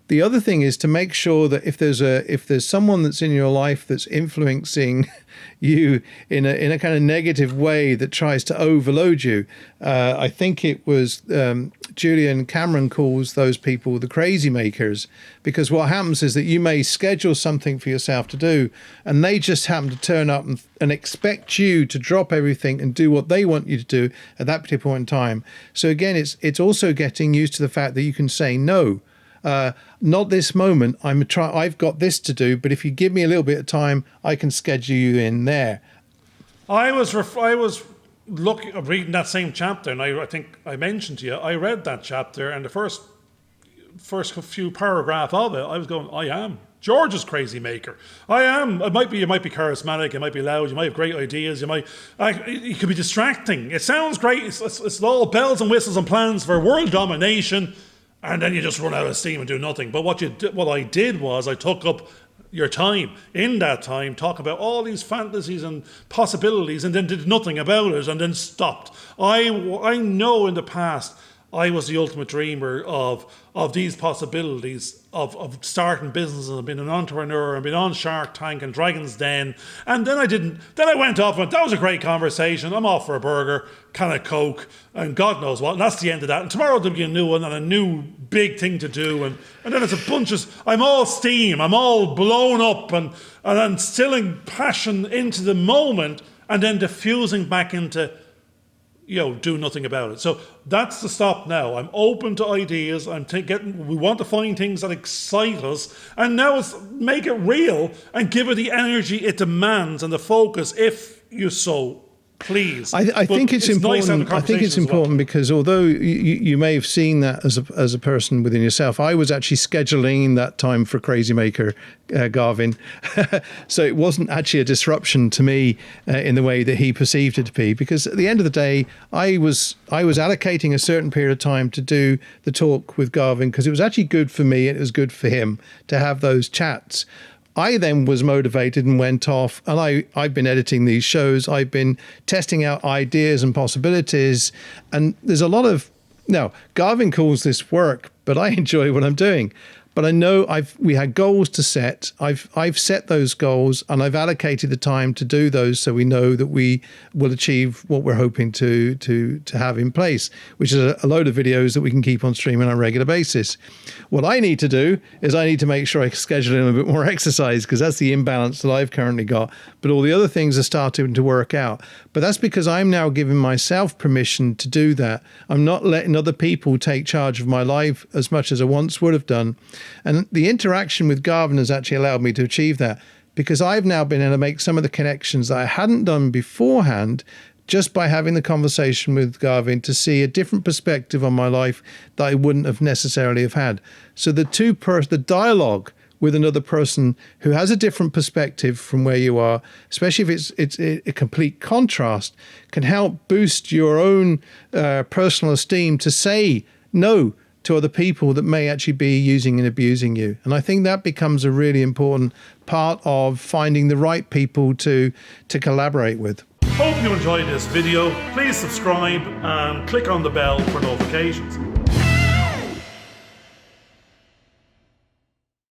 The other thing is to make sure that if there's someone that's in your life that's influencing you in a kind of negative way that tries to overload you, I think it was Julian Cameron calls those people the crazy makers, because what happens is that you may schedule something for yourself to do, and they just happen to turn up and expect you to drop everything and do what they want you to do at that particular point in time. So again, it's also getting used to the fact that you can say no. Not this moment. I've got this to do, but if you give me a little bit of time, I can schedule you in there. I was reading that same chapter, and I think I mentioned to you, I read that chapter, and the first few paragraphs of it, I was going, I am George's crazy maker. I am. You might be charismatic, you might be loud, you might have great ideas, it could be distracting. It sounds great. It's all bells and whistles and plans for world domination. And then you just run out of steam and do nothing. But what I did was I took up your time. In that time, talk about all these fantasies and possibilities, and then did nothing about it, and then stopped. I know in the past I was the ultimate dreamer of these possibilities of starting businesses and being an entrepreneur and being on Shark Tank and Dragon's Den. And then I went off and that was a great conversation. I'm off for a burger, can of Coke, and God knows what. And that's the end of that. And tomorrow there'll be a new one and a new big thing to do. And then it's a bunch of, I'm all steam, I'm all blown up and I'm instilling passion into the moment and then diffusing back into, do nothing about it. So that's the stop now. I'm open to ideas. We want to find things that excite us, and now it's make it real and give it the energy it demands and the focus, if you so please. I think it's important. I think it's important because although you may have seen that as a person within yourself, I was actually scheduling that time for Crazy Maker, Garvin. So it wasn't actually a disruption to me in the way that he perceived it to be. Because at the end of the day, I was allocating a certain period of time to do the talk with Garvin because it was actually good for me and it was good for him to have those chats. I then was motivated and went off, and I've been editing these shows. I've been testing out ideas and possibilities, and there's a lot of, now, Garvin calls this work, but I enjoy what I'm doing. But I know we had goals to set. I've set those goals and I've allocated the time to do those so we know that we will achieve what we're hoping to have in place, which is a load of videos that we can keep on streaming on a regular basis. What I need to do is I need to make sure I schedule in a bit more exercise because that's the imbalance that I've currently got. But all the other things are starting to work out. But that's because I'm now giving myself permission to do that. I'm not letting other people take charge of my life as much as I once would have done. And the interaction with Garvin has actually allowed me to achieve that because I've now been able to make some of the connections that I hadn't done beforehand just by having the conversation with Garvin to see a different perspective on my life that I wouldn't have necessarily have had. So the dialogue with another person who has a different perspective from where you are, especially if it's a complete contrast, can help boost your own personal esteem to say no to other people that may actually be using and abusing you. And I think that becomes a really important part of finding the right people to collaborate with. Hope you enjoyed this video. Please subscribe and click on the bell for notifications.